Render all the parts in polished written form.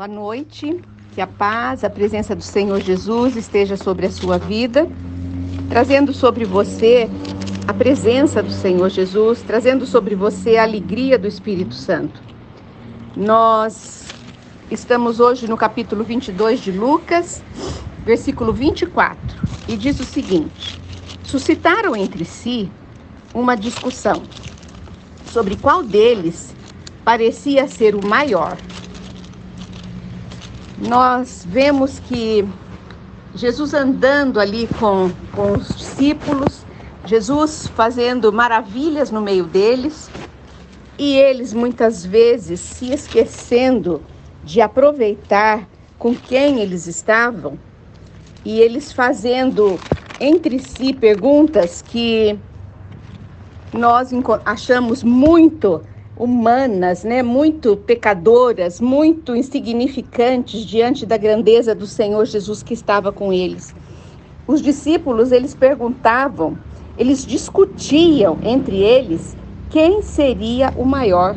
Boa noite, que a paz, a presença do Senhor Jesus esteja sobre a sua vida, trazendo sobre você a presença do Senhor Jesus, trazendo sobre você a alegria do Espírito Santo. Nós estamos hoje no capítulo 22 de Lucas, versículo 24, e diz o seguinte: suscitaram entre si uma discussão sobre qual deles parecia ser o maior. Nós vemos que Jesus andando ali com os discípulos, Jesus fazendo maravilhas no meio deles, e eles muitas vezes se esquecendo de aproveitar com quem eles estavam, e eles fazendo entre si perguntas que nós achamos muito humanas, muito pecadoras, muito insignificantes diante da grandeza do Senhor Jesus que estava com eles. Os discípulos, eles perguntavam, eles discutiam entre eles quem seria o maior.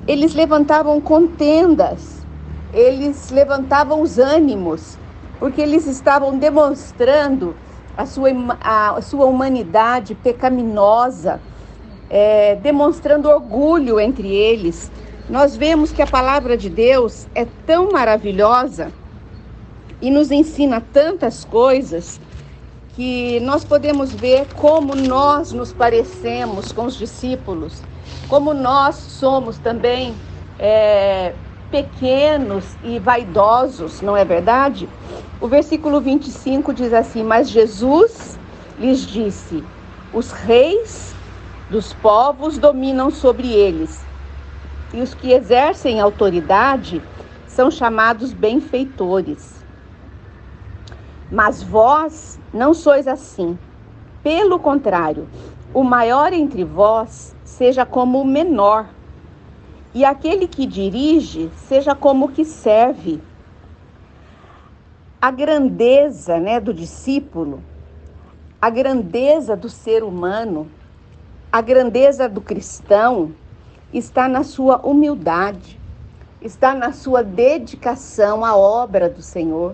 Eles levantavam contendas, eles levantavam os ânimos, porque eles estavam demonstrando a sua humanidade pecaminosa, demonstrando orgulho entre eles. Nós vemos que a palavra de Deus é tão maravilhosa e nos ensina tantas coisas que nós podemos ver como nós nos parecemos com os discípulos, como nós somos também pequenos e vaidosos, não é verdade? O versículo 25 diz assim: mas Jesus lhes disse: os reis dos povos dominam sobre eles, e os que exercem autoridade são chamados benfeitores. Mas vós não sois assim. Pelo contrário, o maior entre vós seja como o menor, e aquele que dirige seja como o que serve. A grandeza, do discípulo, a grandeza do ser humano, a grandeza do cristão está na sua humildade, está na sua dedicação à obra do Senhor,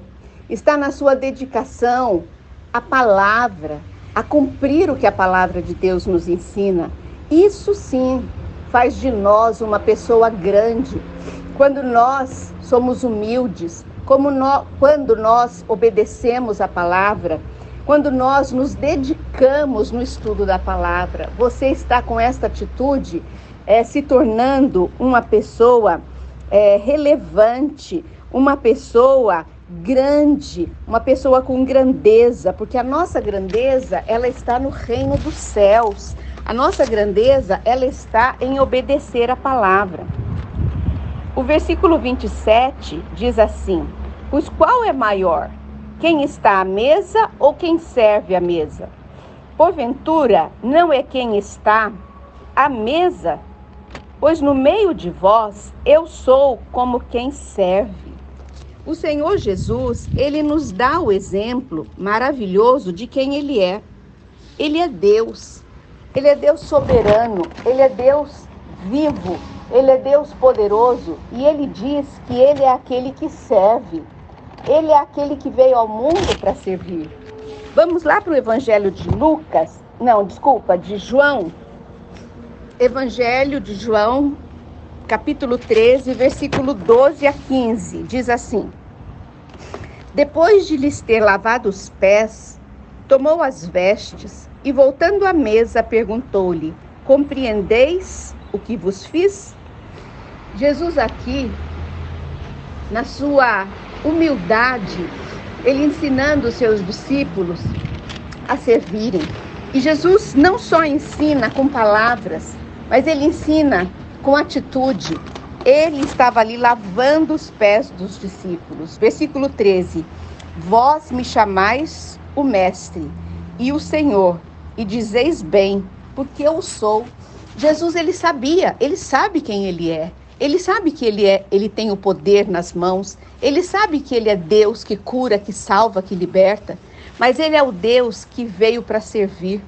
está na sua dedicação à palavra, a cumprir o que a palavra de Deus nos ensina. Isso sim faz de nós uma pessoa grande, quando nós somos humildes, quando nós obedecemos a palavra, quando nós nos dedicamos no estudo da palavra. Você está com esta atitude se tornando uma pessoa relevante, uma pessoa grande, uma pessoa com grandeza, porque a nossa grandeza, ela está no reino dos céus. A nossa grandeza, ela está em obedecer a palavra. O versículo 27 diz assim: pois qual é maior? Quem está à mesa ou quem serve à mesa? Porventura, não é quem está à mesa? Pois no meio de vós, eu sou como quem serve. O Senhor Jesus, ele nos dá o exemplo maravilhoso de quem ele é. Ele é Deus soberano, ele é Deus vivo, ele é Deus poderoso, e ele diz que ele é aquele que serve. Ele é aquele que veio ao mundo para servir. Vamos lá para o Evangelho de João. Evangelho de João, capítulo 13, versículo 12 a 15. Diz assim: depois de lhes ter lavado os pés, tomou as vestes e, voltando à mesa, perguntou-lhe: compreendeis o que vos fiz? Jesus aqui, na sua humildade, ele ensinando os seus discípulos a servirem. E Jesus não só ensina com palavras, mas ele ensina com atitude. Ele estava ali lavando os pés dos discípulos. Versículo 13: vós me chamais o Mestre e o Senhor, e dizeis bem, porque eu sou. Jesus, ele sabe quem ele é. Ele sabe que ele tem o poder nas mãos, ele sabe que ele é Deus que cura, que salva, que liberta, mas ele é o Deus que veio para servir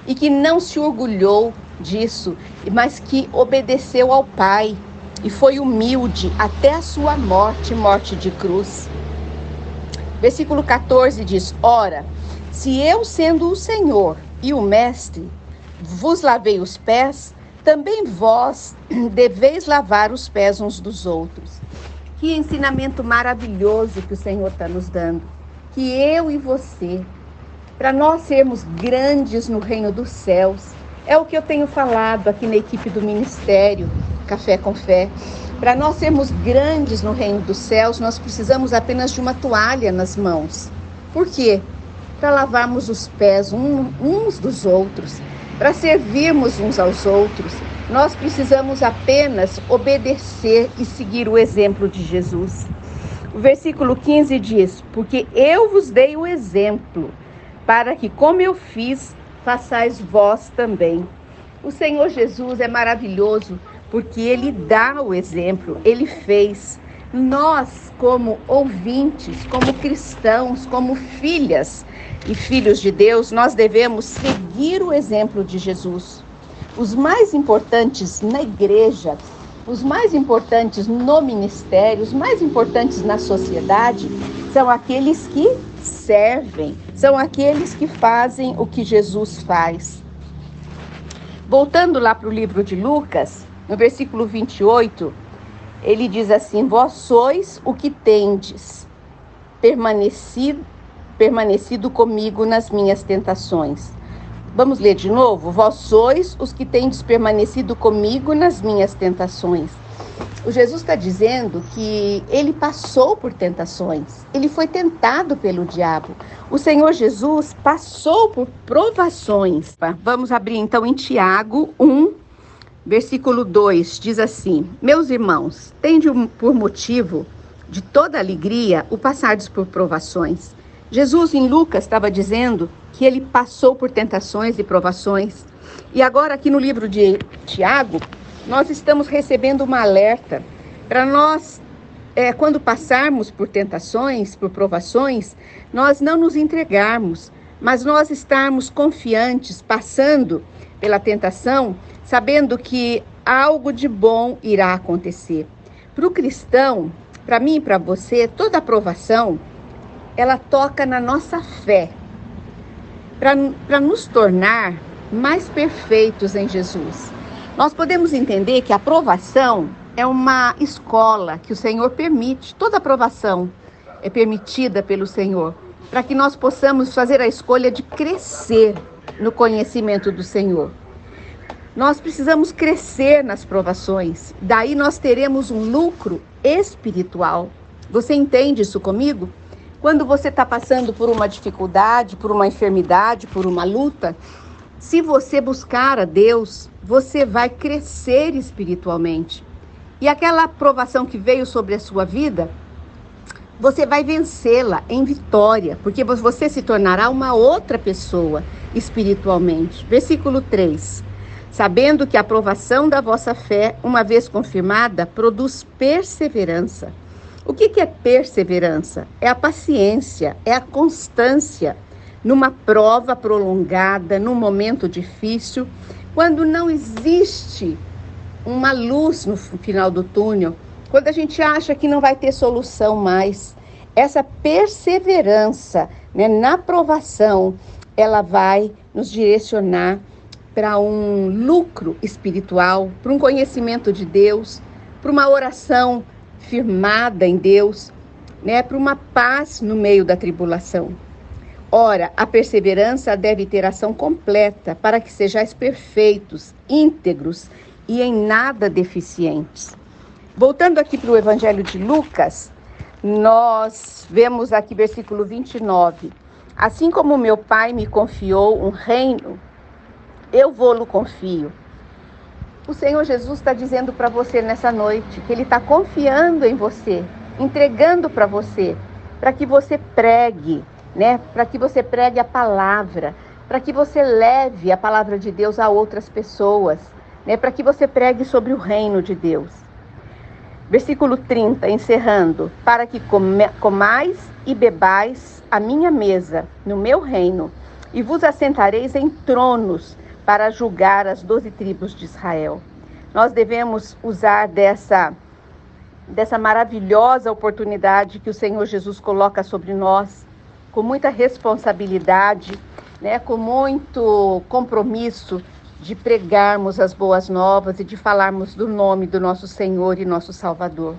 e que não se orgulhou disso, mas que obedeceu ao Pai. e foi humilde até a sua morte, morte de cruz. Versículo 14 diz: ora, se eu, sendo o Senhor e o Mestre, vos lavei os pés, também vós deveis lavar os pés uns dos outros. Que ensinamento maravilhoso que o Senhor está nos dando. Que eu e você, para nós sermos grandes no reino dos céus, é o que eu tenho falado aqui na equipe do Ministério Café com Fé. Para nós sermos grandes no reino dos céus, nós precisamos apenas de uma toalha nas mãos. Por quê? Para lavarmos os pés uns dos outros, para servirmos uns aos outros. Nós precisamos apenas obedecer e seguir o exemplo de Jesus. O versículo 15 diz: porque eu vos dei o exemplo, para que, como eu fiz, façais vós também. O Senhor Jesus é maravilhoso, porque Ele dá o exemplo, Ele fez. Nós, como ouvintes, como cristãos, como filhas e filhos de Deus, nós devemos seguir o exemplo de Jesus. Os mais importantes na igreja, os mais importantes no ministério, os mais importantes na sociedade, são aqueles que servem, são aqueles que fazem o que Jesus faz. Voltando lá para o livro de Lucas, no versículo 28, ele diz assim: vós sois o que tendes permanecido comigo nas minhas tentações. Vamos ler de novo? Vós sois os que tendes permanecido comigo nas minhas tentações. O Jesus está dizendo que ele passou por tentações. Ele foi tentado pelo diabo. O Senhor Jesus passou por provações. Vamos abrir então em Tiago 1, versículo 2. Diz assim: meus irmãos, tende por motivo de toda alegria o passardes por provações. Jesus em Lucas estava dizendo que ele passou por tentações e provações. E agora aqui no livro de Tiago, nós estamos recebendo uma alerta para nós, quando passarmos por tentações, por provações, nós não nos entregarmos, mas nós estarmos confiantes, passando pela tentação, sabendo que algo de bom irá acontecer. Para o cristão, para mim e para você, toda aprovação, ela toca na nossa fé, para nos tornar mais perfeitos em Jesus. Nós podemos entender que a aprovação é uma escola que o Senhor permite. Toda aprovação é permitida pelo Senhor, para que nós possamos fazer a escolha de crescer no conhecimento do Senhor. Nós precisamos crescer nas provações, daí nós teremos um lucro espiritual. Você entende isso comigo? Quando você está passando por uma dificuldade, por uma enfermidade, por uma luta, se você buscar a Deus, você vai crescer espiritualmente. E aquela provação que veio sobre a sua vida, você vai vencê-la em vitória, porque você se tornará uma outra pessoa espiritualmente. Versículo 3. Sabendo que a aprovação da vossa fé, uma vez confirmada, produz perseverança. O que é perseverança? É a paciência, é a constância numa prova prolongada, num momento difícil, quando não existe uma luz no final do túnel, quando a gente acha que não vai ter solução mais. Essa perseverança, na provação, ela vai nos direcionar para um lucro espiritual, para um conhecimento de Deus, para uma oração firmada em Deus, para uma paz no meio da tribulação. Ora, a perseverança deve ter ação completa para que sejais perfeitos, íntegros e em nada deficientes. Voltando aqui para o Evangelho de Lucas, nós vemos aqui versículo 29. Assim como meu Pai me confiou um reino, eu vou-lo confio. O Senhor Jesus está dizendo para você nessa noite que Ele está confiando em você, entregando para você, para que você pregue, para que você pregue a palavra, para que você leve a palavra de Deus a outras pessoas, para que você pregue sobre o reino de Deus. Versículo 30, encerrando: para que comais e bebais a minha mesa no meu reino, e vos assentareis em tronos, para julgar as 12 tribos de Israel. Nós devemos usar dessa maravilhosa oportunidade que o Senhor Jesus coloca sobre nós, com muita responsabilidade, né, com muito compromisso de pregarmos as boas novas e de falarmos do nome do nosso Senhor e nosso Salvador.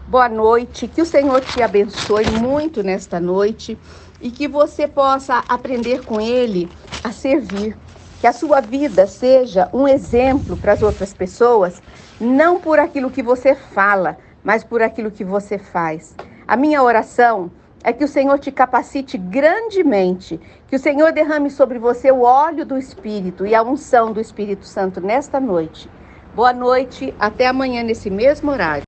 Boa noite, que o Senhor te abençoe muito nesta noite e que você possa aprender com Ele a servir. Que a sua vida seja um exemplo para as outras pessoas, não por aquilo que você fala, mas por aquilo que você faz. A minha oração é que o Senhor te capacite grandemente, que o Senhor derrame sobre você o óleo do Espírito e a unção do Espírito Santo nesta noite. Boa noite, até amanhã nesse mesmo horário.